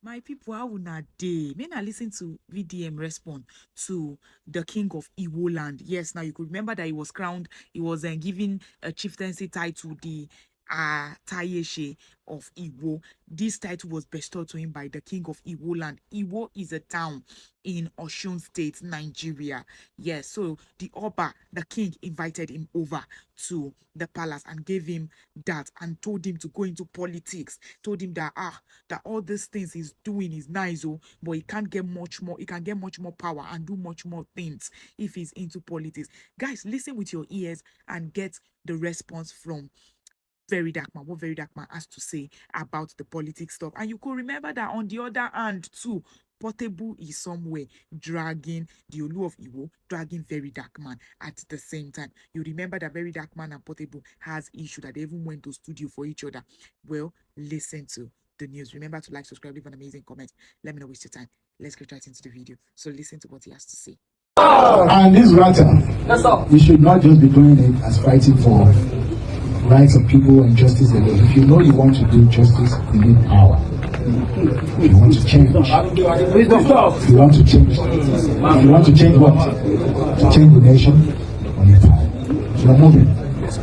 My people, how una dey? May I listen to VDM respond to the king of Iwo land. Yes, now you could remember that he was crowned, he was given a chieftaincy title, the Tayeshe of Iwo. This title was bestowed to him by the king of Iwo land. Iwo is a town in Osun State, Nigeria. Yes, so the Oba, the king, invited him over to the palace and gave him that and told him to go into politics. Told him that that all these things he's doing is nice, but he can't get much more. He can get much more power and do much more things if he's into politics. Guys, listen with your ears and get the response from VeryDarkMan, what VeryDarkMan has to say about the politics stuff. And you could remember that on the other hand too, Portable is somewhere dragging the Oluwo of Iwo, dragging VeryDarkMan at the same time. You remember that VeryDarkMan and Portable has issue that they even went to studio for each other. Well, listen to the news. Remember to like, subscribe, leave an amazing comment. Let me know waste your time. Let's get right into the video. So listen to what he has to say. And this Ratel, we should not just be doing it as fighting for rights of people and justice alone. If you know you want to do justice, you need power. You want to change. You want to change. You want to change what? To change the nation on your time. You're moving.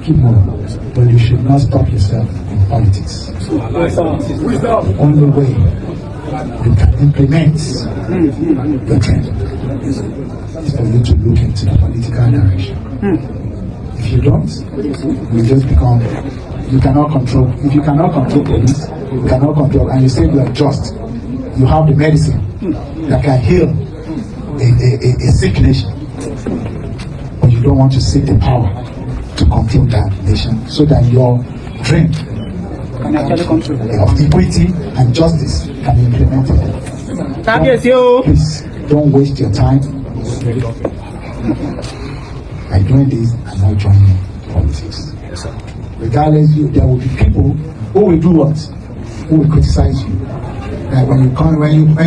Keep moving. But you should not stop yourself in politics. The only way you can implement the trend is for you to look into the political direction. If you don't, you just become, you cannot control. If you cannot control police, you cannot control, and you say you are just, you have the medicine that can heal a sick nation, but you don't want to seek the power to control that nation so that your dream of equity and justice can be implemented. Please don't waste your time by doing this and not joining politics. Yes, sir. Regardless, there will be people who will do what? Who will criticize you. Like when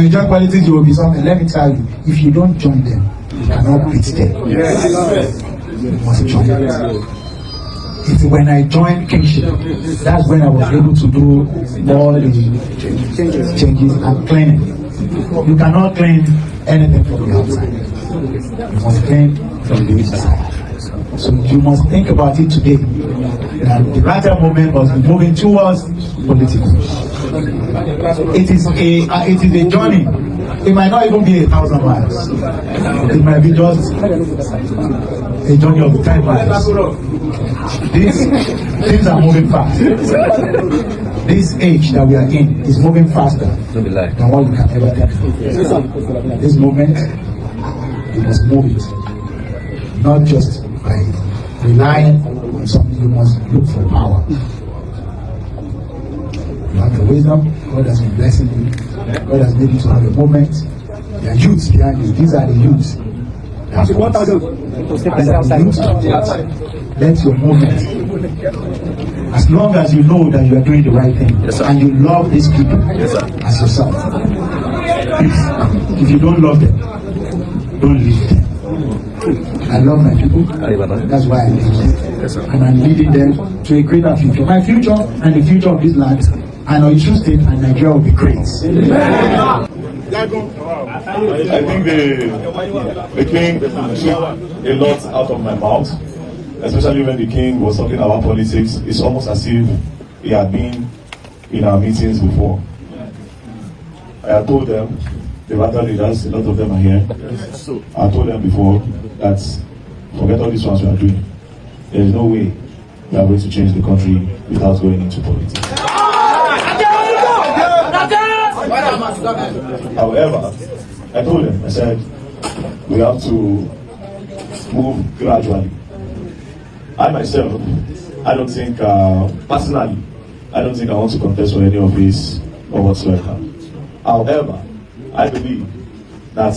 you join politics, you will be something. Let me tell you, if you don't join them, you cannot beat them. Yes. You must join them. It's when I joined kingship, that's when I was able to do all the changes and cleaning. You cannot clean anything from the outside. You must clean from the inside. So you must think about it today. That the Ratel Movement must be moving towards politics. It is a journey. It might not even be 1,000 miles. It might be just a journey of 10 miles. Things are moving fast. This age that we are in is moving faster than what we can ever think. This movement, we must move it. Not just by relying on something, you must look for power. You have the wisdom, God has been blessing you, God has made you to have a movement. There are youths behind you, these are the youths. Let your movement, as long as you know that you are doing the right thing, yes, and you love these people, yes, as yourself. If you don't love them, don't leave them. I love my people. That's why I live them. Yes, and I'm leading them to a greater future. My future and the future of this land and Osun State and Nigeria will be great. I think the king took a lot out of my mouth, especially when the king was talking about politics. It's almost as if he had been in our meetings before. I told them, the Ratel leaders, a lot of them are here. I told them before that forget all these ones we are doing. There is no way we are going to change the country without going into politics. However, I told them, I said, we have to move gradually. I myself, I don't think, personally, I don't think I want to contest for any office or whatsoever. However, I believe that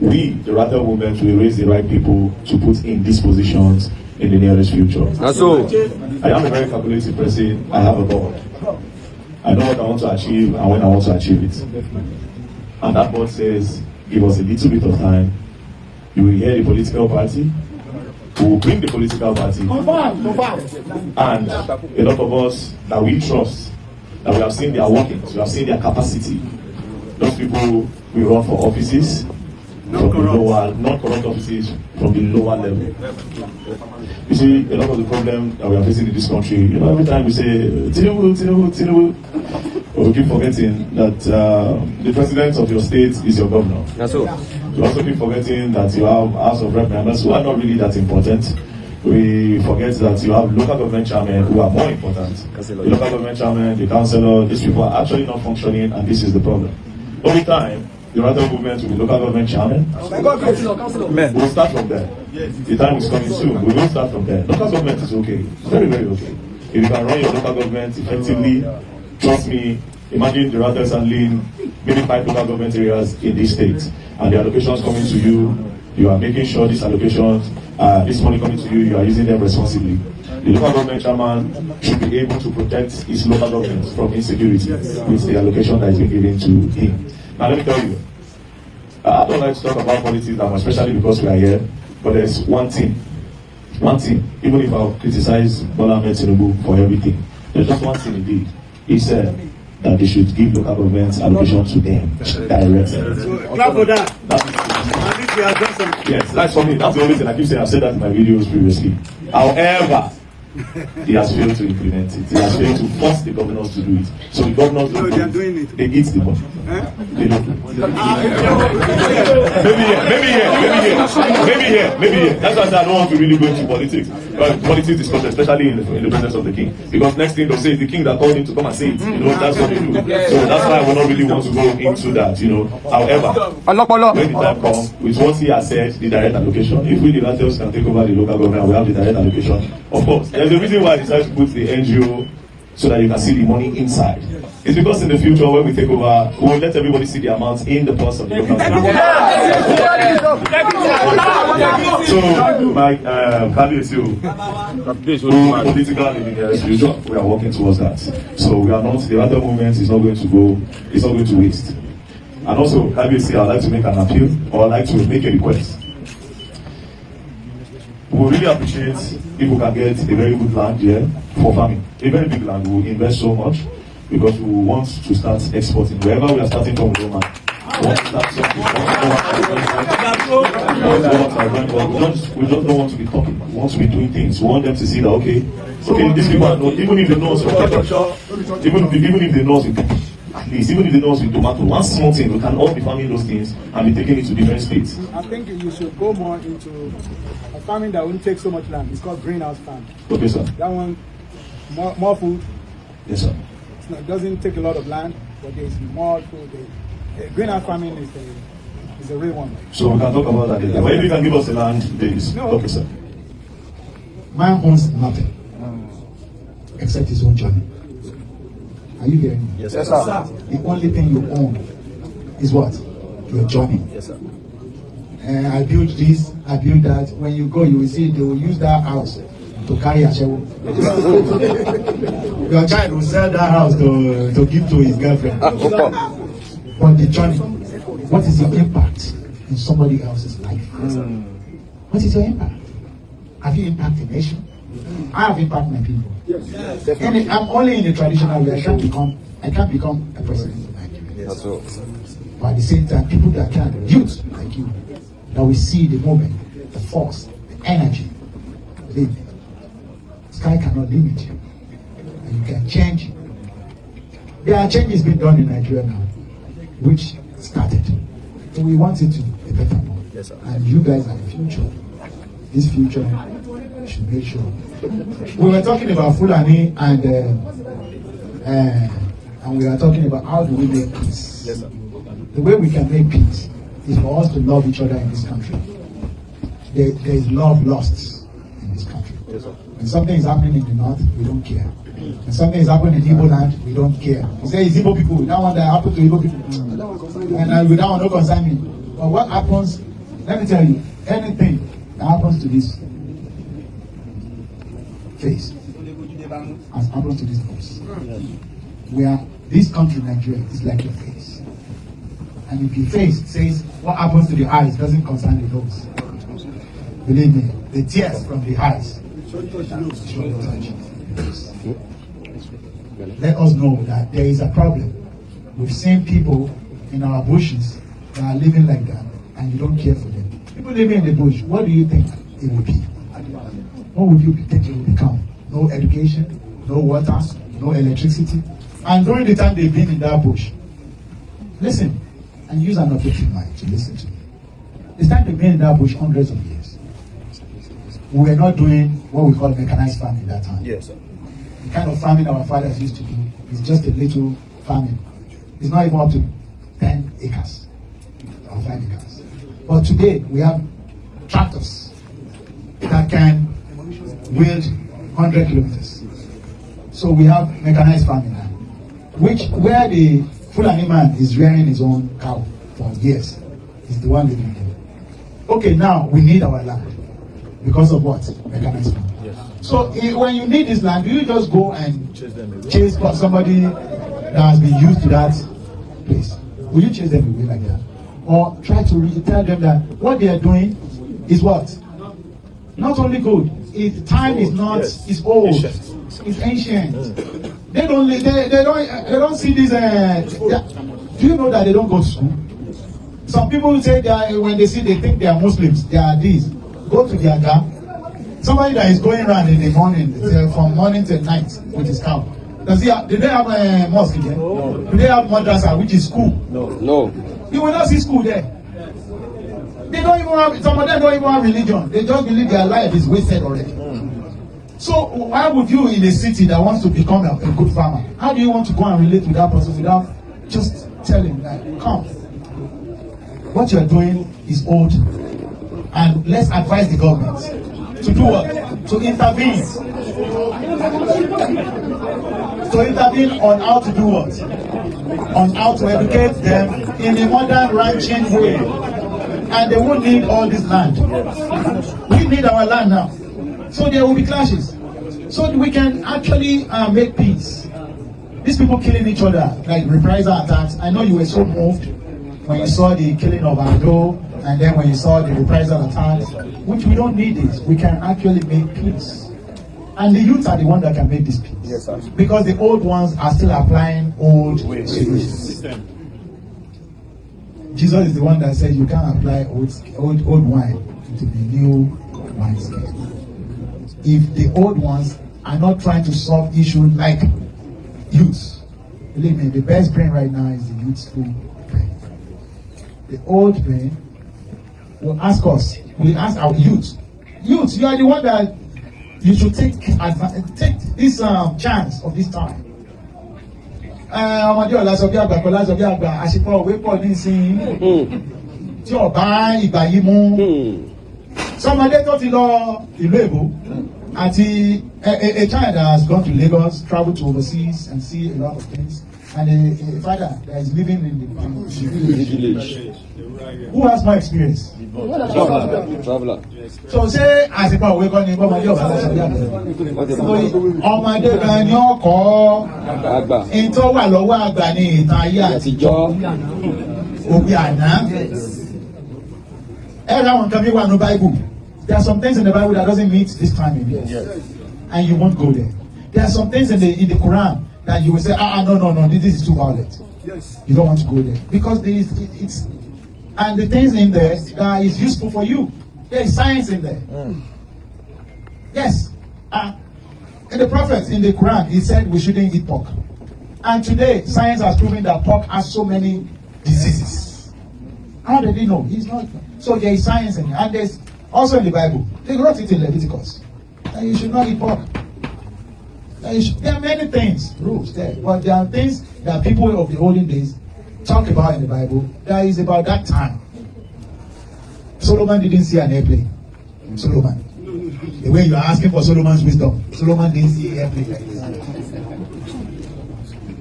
we, the Ratel Movement, will raise the right people to put in these positions in the nearest future. That's all. I am a very calculated person. I have a board. I know what I want to achieve and when I want to achieve it. And that board says, give us a little bit of time. You will hear the political party. We will bring the political party. And a lot of us that we trust, that we have seen their workings, we have seen their capacity. A people will run for offices, from the lower, not corrupt offices, from the lower level. You see, a lot of the problem that we are facing in this country, you know, every time we say, Tinubu, we keep forgetting that the president of your state is your governor. That's all. We also keep forgetting that you have House of Rep members who are not really that important. We forget that you have local government chairmen who are more important. The local government chairman, the councillor, these people are actually not functioning, and this is the problem. Over time, the Ratel Movement will be local government chairman. We'll start from there. The time is coming soon. We will start from there. Local government is okay. Very, very okay. If you can run your local government effectively, trust me, imagine the Ratels handling maybe 5 local government areas in this state, and the allocations coming to you, you are making sure these allocations, this money coming to you, you are using them responsibly. The local government chairman should be able to protect his local government from insecurity with the allocation that is being given to him. Now let me tell you, I don't like to talk about politics that much, especially because we are here, but there's one thing, even if I criticize Bola Ahmed Tinubu for everything, there's just one thing he did. He said that they should give local governments allocation to them directly. So, clap for that. Yes, that's for me. That's the only thing I keep saying. I've said that in my videos previously. However, he has failed to implement it. He has failed to force the governors to do it. So the governors No, they are doing it. They eat the money. They don't. Maybe here. That's why I said I don't want to really go into politics. Politics discussion, especially in the presence of the king. Because next thing they'll say is the king that called him to come and say it. You know, that's what they do. So that's why I will not really want to go into that, you know. However, when the time comes, with what he has said, the direct allocation, if we the Ratels can take over the local government, we have the direct allocation. Of course, there's a reason why I decided to put the NGO so that you can see the money inside. It's because in the future, when we take over, we will let everybody see the amounts in the purse of the local government. So, my political living, we are working towards that. So we are not, the other movement is not going to go, it's not going to waste. And also, KBC, I'd like to make an appeal, or I'd like to make a request. We really appreciate if we can get a very good land here for farming. A very big land, we will invest so much because we want to start exporting. Wherever we are starting from, we want to start something. We just don't want to be talking. We want to be doing things. We want them to see that, okay, these people are not, even if they know us with even if they know us with at least, even if they know us with tomato, one small thing, we can all be farming those things and be taking it to different states. I think you should go more into a farming that won't take so much land. It's called greenhouse farm. Okay, sir. That one, more food. Yes, sir. It doesn't take a lot of land, but there's more food. Greenhouse farming is the real one. So we can talk about that later. But if you can give us the land, please. No. Okay, sir. Man owns nothing except his own journey. Are you hearing me? Yes, sir. The only thing you own is what? Your journey. Yes, sir. I built this, I built that. When you go, you will see they will use that house to carry a shovel. Your child will sell that house to give to his girlfriend. But the journey, what is your impact in somebody else's life? What is your impact? Have you impacted the nation? I have impacted my people. And I'm only in the traditional way. I can't become a president of Nigeria. That's all. But at the same time, people that can, youth like you, that we see the moment, the force, the energy, believe me, sky cannot limit you. And you can change. There are changes being done in Nigeria now, which started. So we want it to be better more. Yes, sir. And you guys are the future. This future should make sure. We were talking about Fulani and we are talking about how do we make peace. Yes, sir. The way we can make peace is for us to love each other in this country. There is love lost in this country. Yes, sir. When something is happening in the north, we don't care. When something is happening in Igbo land, we don't care. We say it's Igbo people, that one that happened to Igbo people. And that one don't concern me. But what happens, let me tell you, anything that happens to this face has happened to this face. Where this country, Nigeria, is like your face. And if your face says what happens to the eyes doesn't concern the nose. Believe me, the tears from the eyes should touch the nose. Let us know that there is a problem. We've seen people in our bushes that are living like that, and you don't care for them. People living in the bush, what do you think it would be? What would you think it would become? No education, no water, no electricity. And during the time they've been in that bush, listen, and use an objective mind to listen to me. It's time they've been in that bush hundreds of years. We were not doing what we call mechanized farming that time. Yes, sir. The kind of farming our fathers used to do is just a little farming. It's not even up to 10 acres or 5 acres. But today we have tractors that can wield 100 kilometers. So we have mechanized farming now, where the Fulani man is rearing his own cow for years. Is the one living there. Okay, now we need our land because of what? Mechanized farming. Yes. So when you need this land, do you just go and chase somebody that has been used to that place? Will you chase them away like that? Or try to tell them that what they are doing is what? Not only good. Time is not. It's old. It's ancient. They don't see this. Do you know that they don't go to school? Some people say that when they think they are Muslims, they are these. Go to their gap. Somebody that is going around in the morning, from morning till night with his cow. Do they have a mosque again? No. Do they have madrasa, which is school? No. You will not see school there. They don't even have. Some of them don't even have religion. They just believe their life is wasted already. So why would you in a city that wants to become a good farmer? How do you want to go and relate with that person without just telling that, come, what you are doing is old, and let's advise the government to do what? To intervene. To intervene on how to do what? On how to educate them in a modern ranching way. And they won't need all this land. We need our land now. So there will be clashes. So we can actually make peace. These people killing each other, like reprisal attacks. I know you were so moved when you saw the killing of Ando, and then when you saw the reprisal attacks, which we don't need it. We can actually make peace. And the youth are the ones that can make this peace. Yes, sir. Because the old ones are still applying old ways. Jesus is the one that said you can't apply old wine to the new wineskin. If the old ones are not trying to solve issues like youth, believe me, the best brain right now is the youthful brain. The old brain will ask us, we ask our youth, you are the one that you should take this chance of this time. Ọmọdé ọ̀la sọ bí àgbà kọ́lá sọ bí àgbà àṣepọ̀ òwe pọ̀ ní ìsìn tí ọ̀bá ìgbà yìí mú. Sọmọdé tó ti lọ ìlú Èbó àti a child that has gone to Lagos, traveled to overseas and see a lot of things, and a father that is living in the village. Who has more experience? Traveler. So ṣé àṣepọ̀ òwe kọ́ ni bọ́mọdé ọ̀la sọ bí àgbà? Ọmọdé gan ni ọkọ̀ ìtọ́ wà lọ́wọ́ àgbà ní ìtàn ayé àtijọ́ òwe àná. Everyone can be one in the Bible. There are some things in the Bible that doesn't meet this time in here, and you won't go there. There are some things in the Quran that you will say, no, this is too violent. Yes. You don't want to go there because it's and the things in there that is useful for you. There is science in there. Yes. In the prophets in the Quran, he said we shouldn't eat pork, and today science has proven that pork has so many diseases. How did he know? He's not. So there is science in it, and there's also in the Bible. They wrote it in Leviticus that you should not eat pork. There are many things, rules there, but there are things that people of the olden days talk about in the Bible that is about that time. Solomon didn't see an airplane. Solomon. The way you are asking for Solomon's wisdom, Solomon didn't see an airplane like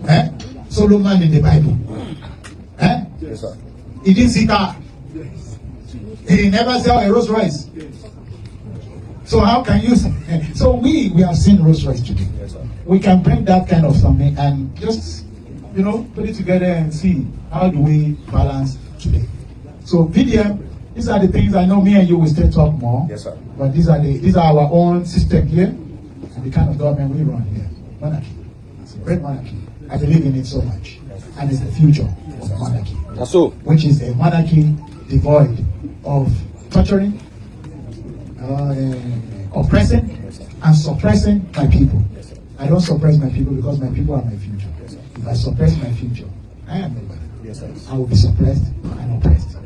this. Solomon in the Bible. Yes, sir. He didn't see car. He never saw a Rolls Royce. So how can you say? So we have seen Rolls Royce today. Yes, sir. We can bring that kind of something and just put it together and see how do we balance today. So VDM, these are the things I know me and you will still talk more. Yes, sir. But these are our own system here and the kind of government we run here. Monarchy. It's a great monarchy. I believe in it so much. And it's the future of monarchy. That's so. which is a monarchy devoid of torturing, oppressing, and suppressing my people. I don't suppress my people because my people are my future. If I suppress my future, I am nobody. I will be suppressed and oppressed.